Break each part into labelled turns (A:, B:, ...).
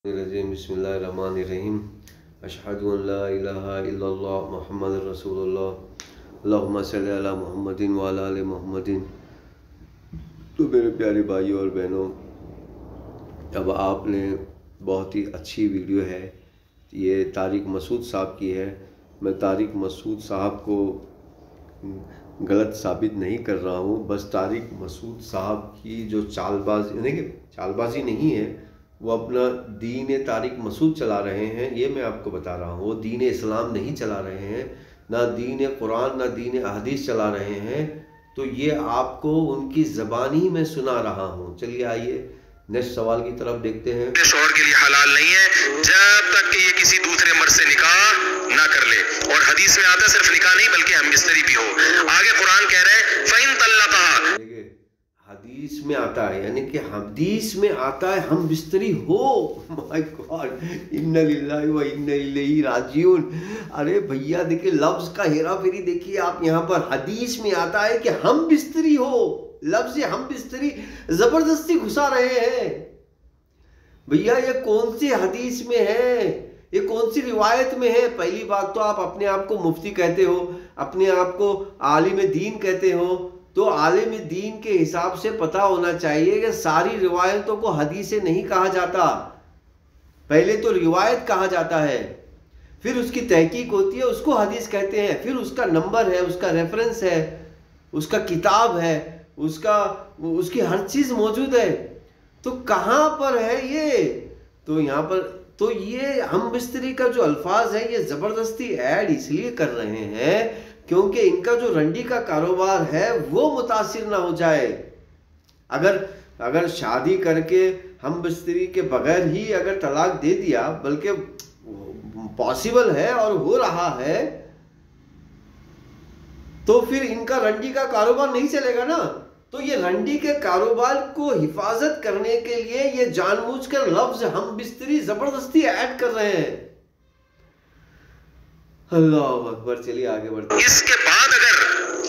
A: बिस्मिल्लाहिर्रहमानिर्रहीम अशहदु अन ला इलाहा इल्लल्लाह मुहम्मदुर रसूलुल्लाह अल्लाहुम्मा सल्लि अला मुहम्मदिन व अला आलि मुहम्मदिन। तो मेरे प्यारे भाइयों और बहनों, अब आपने बहुत ही अच्छी वीडियो है, ये तारिक मसूद साहब की है। मैं तारिक मसूद साहब को गलत साबित नहीं कर रहा हूँ, बस तारिक मसूद साहब की जो चालबाजी, देखिए चालबाजी नहीं है, वो अपना दीन तारिक मसूद चला रहे हैं, ये मैं आपको बता रहा हूँ। वो दीन इस्लाम नहीं चला रहे हैं, ना दीन कुरान ना दीन हदीस चला रहे हैं। तो ये आपको उनकी ज़बानी में सुना रहा हूँ। चलिए आइए नेक्स्ट सवाल की तरफ देखते हैं।
B: शौहर के लिए हलाल नहीं है जब तक कि ये किसी दूसरे मर्द से निकाह ना कर ले। और हदीस में आता है सिर्फ निकाह नहीं बल्कि हमबिस्तरी भी हो। आगे कुरान कह रहे हैं फ़इन तल्लक़हा,
A: हदीस में आता है, यानी कि हदीस में आता है हम बिस्तरी हो। माय गॉड, इन्ना लिल्लाहि व इन्ना इलैहि राजिऊन। अरे भैया देखिए लफ्ज़ का हेरा फेरी देखिए आप। यहाँ पर हदीस में आता है कि हम बिस्तरी हो, लफ्ज़ हम बिस्तरी जबरदस्ती घुसा रहे हैं। भैया ये कौन सी हदीस में है, ये कौन सी रिवायत में है? पहली बात तो आप अपने आप को मुफ्ती कहते हो, अपने आप को आलिम दीन कहते हो, तो आलिम दीन के हिसाब से पता होना चाहिए कि सारी रिवायतों को हदीसें नहीं कहा जाता। पहले तो रिवायत कहा जाता है, फिर उसकी तहकीक होती है, उसको हदीस कहते हैं, फिर उसका नंबर है, उसका रेफरेंस है, उसका किताब है, उसकी हर चीज़ मौजूद है। तो कहाँ पर है ये? तो यहाँ पर तो ये हम बिस्तरी का जो अल्फाज है ये ज़बरदस्ती ऐड इसलिए कर रहे हैं क्योंकि इनका जो रंडी का कारोबार है वो मुतासिर ना हो जाए। अगर शादी करके हम बिस्तरी के बगैर ही अगर तलाक दे दिया, बल्कि पॉसिबल है और हो रहा है, तो फिर इनका रंडी का कारोबार नहीं चलेगा ना। तो ये रंडी के कारोबार को हिफाजत करने के लिए ये जानबूझकर लफ्ज हम बिस्तरी जबरदस्ती ऐड कर रहे हैं। अल्लाह अकबर। चलिए आगे बढ़ते हैं।
B: इसके बाद अगर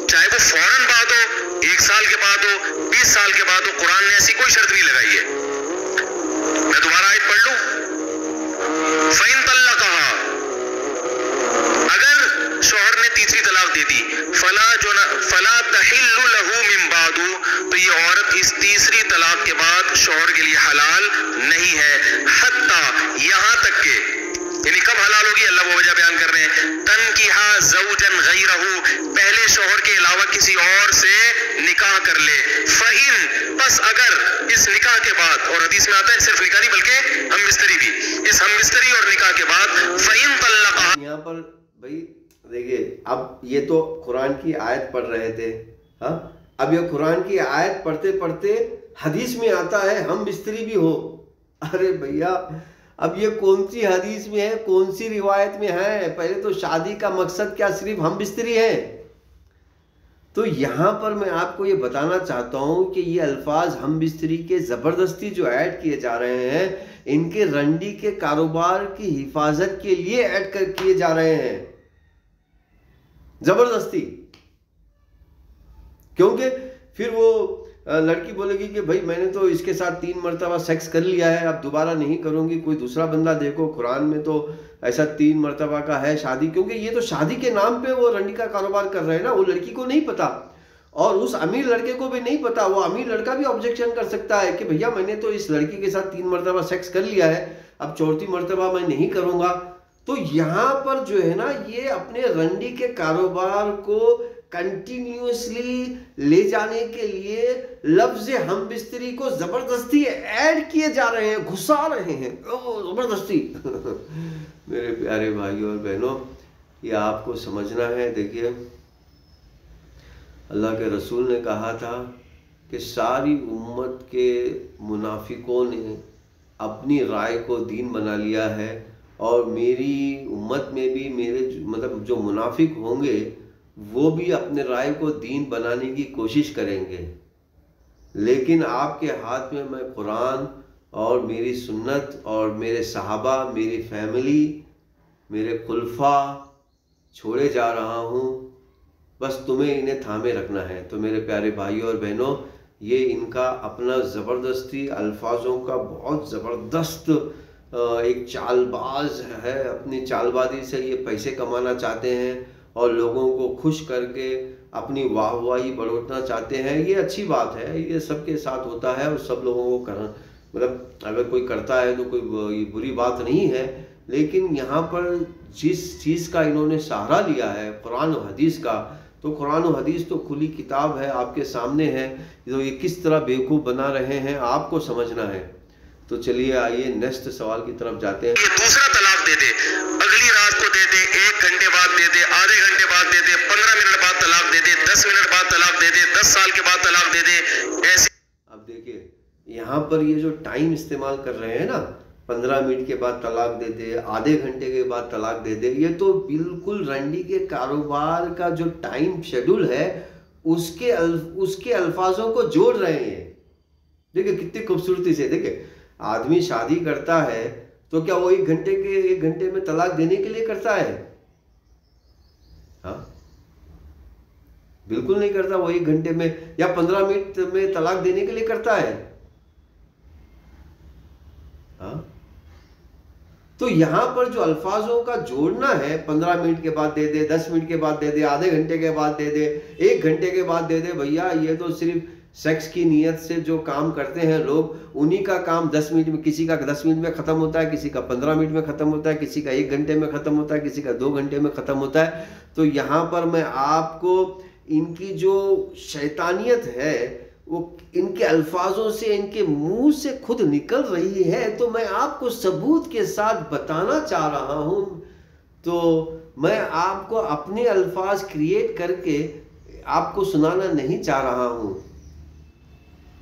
B: चाहे वो फौरन बाद हो, 1 साल के बाद हो, 20 साल के बाद हो, कुरान ने ऐसी कोई शर्त नहीं लगाई है। मैं दोबारा आयत पढ़ लूं, फ़इन तल्लक़हा, अगर शौहर ने तीसरी तलाक दे दी, फला तहिल्लु लहू मिन बादु, तो ये औरत इस तीसरी तलाक के बाद शौहर के लिए हलाल नहीं है। हत्ता, यहां तक के, यानी कब हलाल होगी अल्लाह वो वजह बयान कर रहे हैं, तनकीहा ज़ौजन गैरहू, पहले शौहर के अलावा किसी और से निकाह कर ले। फ़इन, बस अगर इस निकाह के बाद, और हदीस में आता है सिर्फ निकाह नहीं बल्कि हम बिस्तरी भी, इस हम बिस्तरी और निकाह के बाद फ़इन तल्लक़हा।
A: यहाँ पर भाई देखिए, अब ये तो कुरान की आयत पढ़ रहे थे, हाँ, अब ये कुरान की आयत पढ़ते पढ़ते हदीस में आता है हम बिस्तरी भी हो। अरे भैया अब ये कौन सी हदीस में है, कौन सी रिवायत में है? पहले तो शादी का मकसद क्या सिर्फ हम बिस्तरी है? तो यहाँ पर मैं आपको ये बताना चाहता हूँ कि ये अल्फाज हम बिस्तरी के ज़बरदस्ती जो ऐड किए जा रहे हैं, इनके रंडी के कारोबार की हिफाजत के लिए ऐड कर किए जा रहे हैं ज़बरदस्ती। क्योंकि फिर वो लड़की बोलेगी कि भाई मैंने तो इसके साथ 3 मरतबा सेक्स कर लिया है, अब दोबारा नहीं करूंगी, कोई दूसरा बंदा देखो। कुरान में तो ऐसा 3 मरतबा का है शादी, क्योंकि ये तो शादी के नाम पे वो रंडी का कारोबार कर रहे हैं ना। वो लड़की को नहीं पता और उस अमीर लड़के को भी नहीं पता। वो अमीर लड़का भी ऑब्जेक्शन कर सकता है कि भैया मैंने तो इस लड़की के साथ 3 मरतबा सेक्स कर लिया है, अब 4थी मरतबा मैं नहीं करूंगा। तो यहाँ पर जो है ना, ये अपने रंडी के कारोबार को कंटिन्यूसली ले जाने के लिए लफ्ज हम बिस्तरी को जबरदस्ती ऐड किए जा रहे हैं, घुसा रहे हैं जबरदस्ती। मेरे प्यारे भाइयों और बहनों, ये आपको समझना है। देखिए अल्लाह के रसूल ने कहा था कि सारी उम्मत के मुनाफिकों ने अपनी राय को दीन बना लिया है, और मेरी उम्मत में भी मेरे मतलब जो मुनाफिक होंगे वो भी अपने राय को दीन बनाने की कोशिश करेंगे। लेकिन आपके हाथ में मैं कुरान और मेरी सुन्नत और मेरे सहाबा, मेरी फैमिली, मेरे खुलफा छोड़े जा रहा हूँ। बस तुम्हें इन्हें थामे रखना है। तो मेरे प्यारे भाइयों और बहनों, ये इनका अपना ज़बरदस्ती अल्फाजों का बहुत ज़बरदस्त एक चालबाज है, अपनी चालबाजी से ये पैसे कमाना चाहते हैं और लोगों को खुश करके अपनी वाहवाही बढ़ोतरना चाहते हैं। ये अच्छी बात है, ये सबके साथ होता है और सब लोगों को करना, मतलब अगर कोई करता है तो कोई बुरी बात नहीं है। लेकिन यहाँ पर जिस चीज़ का इन्होंने सहारा लिया है कुरान और हदीस का, तो कुरान और हदीस तो खुली किताब है, आपके सामने है, तो ये किस तरह बेवकूफ़ बना रहे हैं आपको समझना है। तो चलिए आइए नेक्स्ट सवाल की तरफ जाते हैं।
B: ये दूसरा तलाक दे दे, अगली रात को दे दे, 1 घंटे बाद दे दे, आधे घंटे बाद दे दे, 15 मिनट बाद तलाक दे दे, 10 मिनट बाद तलाक दे दे, 10 साल के बाद तलाक दे दे, ऐसे।
A: अब देखिए यहाँ पर ये जो टाइम इस्तेमाल कर रहे हैं ना, 15 मिनट के बाद तलाक दे दे, आधे घंटे के बाद तलाक दे दे, ये तो बिल्कुल रंडी के कारोबार का जो टाइम शेड्यूल है उसके अल्फाजों को जोड़ रहे हैं। देखिए कितनी खूबसूरती से, देखिए आदमी शादी करता है तो क्या वो 1 घंटे में तलाक देने के लिए करता है? हाँ, बिल्कुल नहीं करता। वो 1 घंटे में या 15 मिनट में तलाक देने के लिए करता है। हाँ, तो यहां पर जो अल्फाजों का जोड़ना है, 15 मिनट के बाद दे दे, 10 मिनट के बाद दे दे, आधे घंटे के बाद दे दे, 1 घंटे के बाद दे दे, भैया ये तो सिर्फ सेक्स की नीयत से जो काम करते हैं लोग, उन्हीं का काम 10 मिनट में, किसी का 10 मिनट में ख़त्म होता है, किसी का 15 मिनट में ख़त्म होता है, किसी का 1 घंटे में ख़त्म होता है, किसी का 2 घंटे में ख़त्म होता है। तो यहाँ पर मैं आपको इनकी जो शैतानियत है वो इनके अल्फाजों से, इनके मुंह से खुद निकल रही है, तो मैं आपको सबूत के साथ बताना चाह रहा हूँ। तो मैं आपको अपने अल्फाज क्रिएट करके आपको सुनाना नहीं चाह रहा हूँ।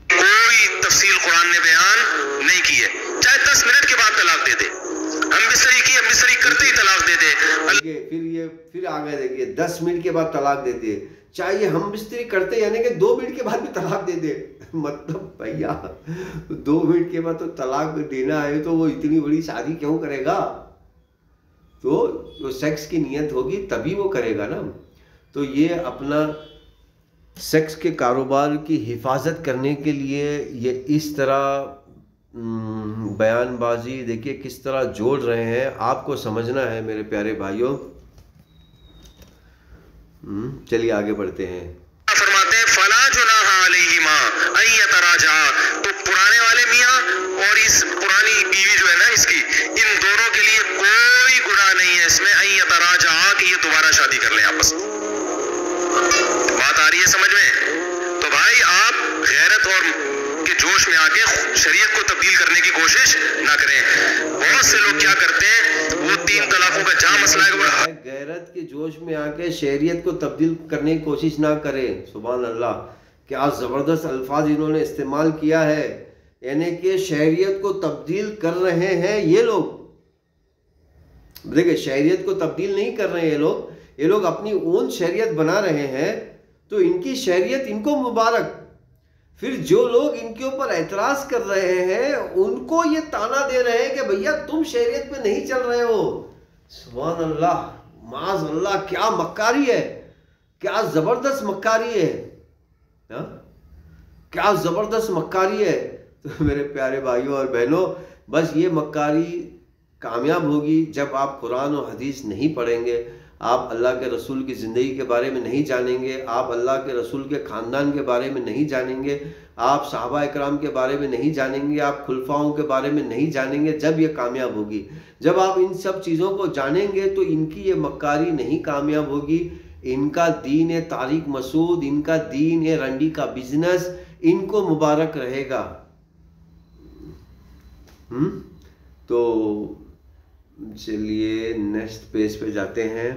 B: कोई तफसील कुरान ने बयान नहीं की है। चाहे 10 मिनट के बाद तलाक दे दे, हम बिस्तरी करते ही तलाक दे दे।
A: फिर आ गए, देखिए 10 मिनट के बाद तलाक दे दे, चाहे हम बिस्तरी करते यानी कि 2 मिनट के बाद भी तलाक दे दे। मतलब भैया 2 मिनट के बाद तो तलाक देना है तो वो इतनी बड़ी शादी क्यों करेगा? तो सेक्स की नीयत होगी तभी वो करेगा ना। तो ये अपना सेक्स के कारोबार की हिफाजत करने के लिए ये इस तरह बयानबाजी, देखिए किस तरह जोड़ रहे हैं, आपको समझना है मेरे प्यारे भाइयों। चलिए आगे बढ़ते हैं।
B: फरमाते हैं फला जुनाहा अलैहिमा अन यतराजा, तो पुराने वाले मियाँ और इस पुरानी बीवी जो है ना इसकी, इन दोनों के लिए कोई गुनाह नहीं है इसमें, अन यतराजा कि ये दोबारा शादी कर लें आपस में। बात आ रही है समझ में? तो भाई आप गैरत और के जोश में आके शरीयत को तब्दील करने की कोशिश ना करें। बहुत से लोग क्या करते हैं, वो 3 तलाकों का जहां मसला है,
A: गैरत के जोश में आके शरीयत को तब्दील करने की कोशिश ना करें। सुभान अल्लाह, क्या जबरदस्त अल्फाज इन्होंने इस्तेमाल किया है, यानी कि शरीयत को तब्दील कर रहे हैं ये लोग। देखिए शरीयत को तब्दील नहीं कर रहे हैं ये लोग अपनी ओन शरीयत बना रहे हैं, तो इनकी शरीयत इनको मुबारक। फिर जो लोग इनके ऊपर एतराज कर रहे हैं उनको ये ताना दे रहे हैं कि भैया तुम शरीयत में नहीं चल रहे हो। सुभान अल्लाह, माज़ अल्लाह, क्या मक्कारी है, क्या जबरदस्त मक्कारी है, क्या जबरदस्त मक्कारी है। तो मेरे प्यारे भाइयों और बहनों, बस ये मक्कारी कामयाब होगी जब आप कुरान और हदीस नहीं पढ़ेंगे, आप अल्लाह के रसूल की ज़िंदगी के बारे में नहीं जानेंगे, आप अल्लाह के रसूल के ख़ानदान के बारे में नहीं जानेंगे, आप सहाबा इकराम के बारे में नहीं जानेंगे, आप खुलफाओं के बारे में नहीं जानेंगे। जब ये कामयाब होगी, जब आप इन सब चीज़ों को जानेंगे तो इनकी ये मक्कारी नहीं कामयाब होगी। इनका दीन है तारिक मसूद, इनका दीन है रंडी का बिजनेस, इनको मुबारक रहेगा। तो चलिए नेक्स्ट पेज पे जाते हैं।